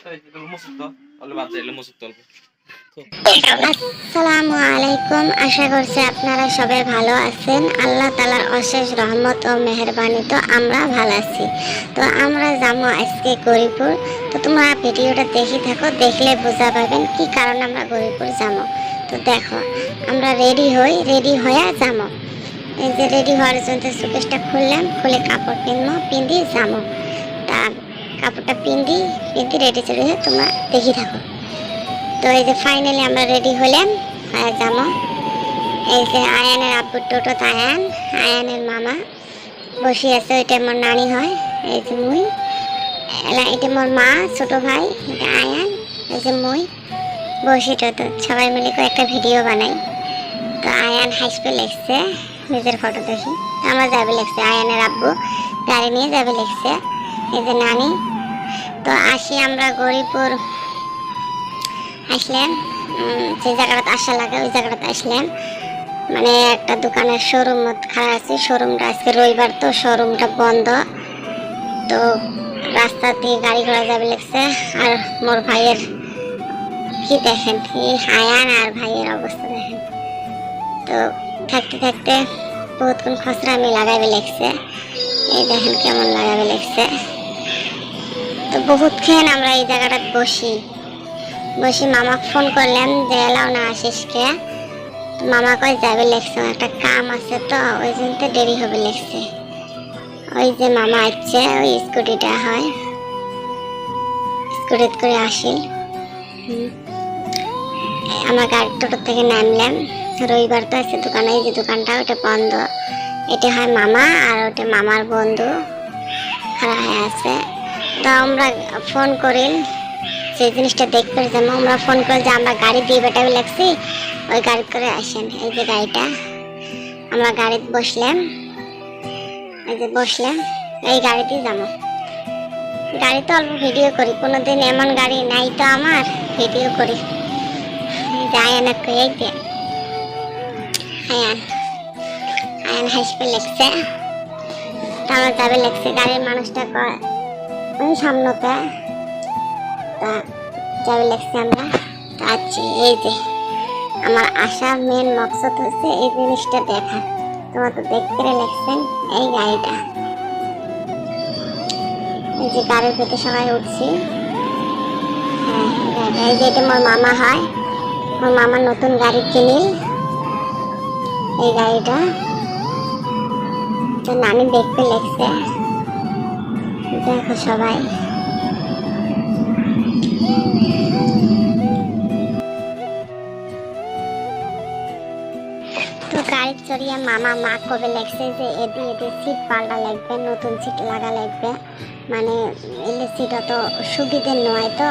আসসালামু আলাইকুম। আশা করছি আপনারা সবাই ভালো আছেন। আল্লাহ তাআলার অশেষ রহমত ও মেহেরবানি তো আমরা ভালো আছি। তো আমরা যাবো আজকে গরিপুর। তো তোমরা ভিডিওটা দেখি থাকো, দেখলে বোঝা পাবেন কি কারণে আমরা গরিপুর যাবো। তো দেখো, আমরা রেডি হয়ে যাবো। এই যে রেডি হওয়ার জন্য সুকেশটা খুললাম, খুলে কাপড় পিনবো, পিন্দি যাবো। তা কাপড়টা পিন্দি রেডি চলে তোমরা দেখি থাকো। তো এই যে ফাইনালি আমরা রেডি হলাম, যাবো। এই যে আয়ানের আব্বুর টোটোতে আয়ানের মামা বসে আছে, ওইটা আমার নানি হয়। এই যে মুই, এটা আমার মা, ছোট ভাই, এটা আয়ান। এই যে মুই বসি টোটো, সবাই মিলে একটা ভিডিও বানাই। তো আয়ান হাসপে লেগছে নিজের ফটো দেখি। আমার যাবে লেগছে, আয়ানের আব্বু গাড়ি নিয়ে যাবে লেগছে। এই যে নানি। তো আসি আমরা গরিপুর আসলাম, যে জায়গাটা আসা লাগে ওই জায়গাটাতে আসলাম। মানে একটা দোকানের শোরুম খারাপ আছে, শোরুমটা আজকে রবিবার তো শোরুমটা বন্ধ। তো রাস্তা দিয়ে গাড়ি ঘোড়া যাবে লাগছে। আর মোর ভাইয়ের কি দেখেন, এই আয়ান আর ভাইয়ের অবস্থা দেখেন। তো থাকতে থাকতে বহুতক্ষণ খসড়া আমি লাগাবে লাগছে। এই দেখেন কেমন লাগাবে লাগছে। তো বহুতক্ষণ আমরা এই জায়গাটা বসি মামা ফোন করলাম যে এলাও না আসিসকে। মামা কই যাবে লেগছে, একটা কাম আছে তো ওই জন্য দেরি হবে লেগছে। ওই যে মামা আসছে, ওই স্কুটিটা হয়, স্কুটি করে আসি। আমরা গাড়ি টোটো থেকে নামলাম। রবিবার তো আছে দোকানে, এই যে দোকানটা ওটা বন্ধ। এটা হয় মামা, আর ওটা মামার বন্ধু খারাপ হয়ে আছে। তো আমরা ফোন করি সেই জিনিসটা দেখতে যাবো। আমরা ফোন করে যে আমরা গাড়ি দিয়ে বেটাবে লাগছি, ওই গাড়ি করে আসেন। এই যে গাড়িটা, আমরা গাড়িতে বসলাম, এই যে বসলাম, এই গাড়িতে যাবো। গাড়িতে অল্প ভিডিও করি, কোনোদিন এমন গাড়ি নাই তো আমার ভিডিও করি। আয়ান হাসপে লেগছে। আমার যাবে লেগছে, গাড়ির মানুষটা ওই সামনেতে যাবে লেগছে। আমরা আছি, এই যে আমার আসার মেন মকসদ হচ্ছে এই জিনিসটা দেখা। তোমরা তো দেখতে লেগছেন এই গাড়িটা, এই যে গাড়ির ভেতরে সবাই উঠছি। এই যে এটা মোর মামা হয়, মোর মামার নতুন গাড়ি কিনিল এই গাড়িটা। তো নানি দেখতে লেগছে, দেখো সবাই। তো গাড়ি চড়িয়ে মামা মা কবে লেগছে যে এদি সিট পাল্টা লাগবে, নতুন সিট লাগা লাগবে। মানে এলে সিট অত সুবিধে নয়, তো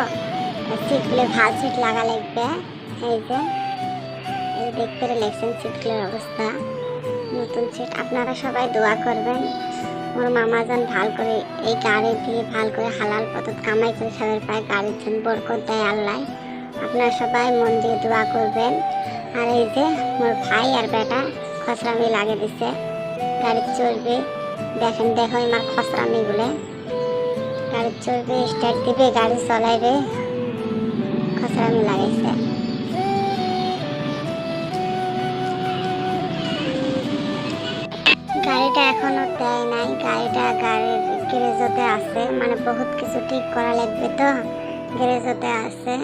সিটগুলো ভাল সিট লাগা লাগবে। এই যে এই দেখতে লেগছেন সিটগুলোর অবস্থা, নতুন সিট। আপনারা সবাই দোয়া করবেন মোর মামা যেন ভাল করে এই গাড়ি দিয়ে ভাল করে হালাল পথত কামাই করে সবাই পায়, গাড়ির জন্য বরকত দেয় আল্লাহ। আপনারা সবাই মন দিয়ে দোয়া করবেন। আর এই যে মোর ভাই আর বেটা খসরামি লাগে দিছে, গাড়ি চড়বে। দেখেন দেখো আমার খসরামিগুলো, গাড়ি চড়বে, স্টার্ট দিবে, গাড়ি চলাইবে, খসরামি লাগাইছে। গাড়িটা এখনো দেয় নাই, গাড়িটা গাড়ির গ্যারেজতে আছে। মানে বহুত কিছু ঠিক করা লাগবে, তো গ্যারেজতে আছে।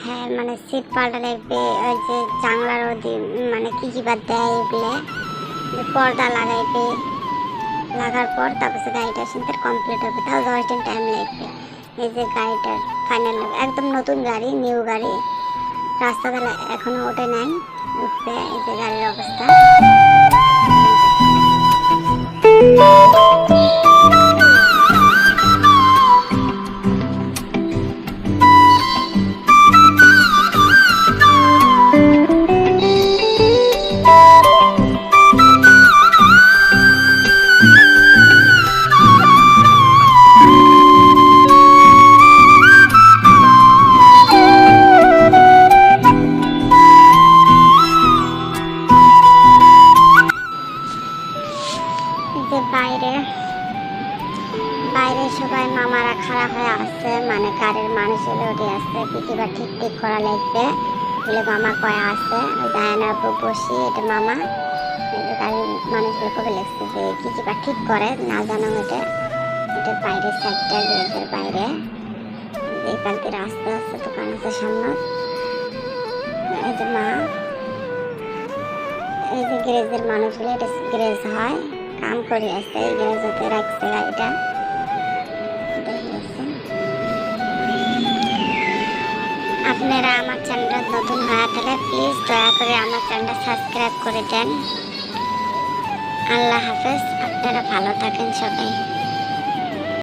হ্যাঁ, মানে সিট পাল্টা লাগবে, ওই যে জানলার মানে কি বাদ দেয় এগুলো, পর্দা লাগাইবে, লাগার পর তারপরে গাড়িটা শুনতে কমপ্লিট হবে, তাও 10 দিন টাইম লাগবে। এই যে গাড়িটার ফাইনাল একদম নতুন গাড়ি, নিউ গাড়ি, রাস্তাতে এখনো ওঠে নাই, উঠবে। এই যে গাড়ির অবস্থা। বাইরে মানুষগুলো উঠে আসছে কিবা ঠিক ঠিক করা লাগবে বলে মামা কয়া আছে ওই দায়নার উপর বসি এটা মামা গাড়ির মানুষগুলো কবে লিখছে যে কিবা ঠিক করে না জানো এটা বাইরের সাইডটা গ্যারেজের বাইরে এই কালকে রাস্তা আছে দোকান আছে সামনে এই যে মা এই যে গ্যারেজের মানুষগুলো এটা গ্যারেজ হয় কাম করে আছে এই গ্যারেজতে রাখছে গাড়িটা আপনারা আমার চ্যানেলটা নতুন হয়ে থাকলে প্লিজ দয়া করে আমার চ্যানেলটা সাবস্ক্রাইব করে দেন। আল্লাহ হাফেজ, আপনারা ভালো থাকেন সবাই।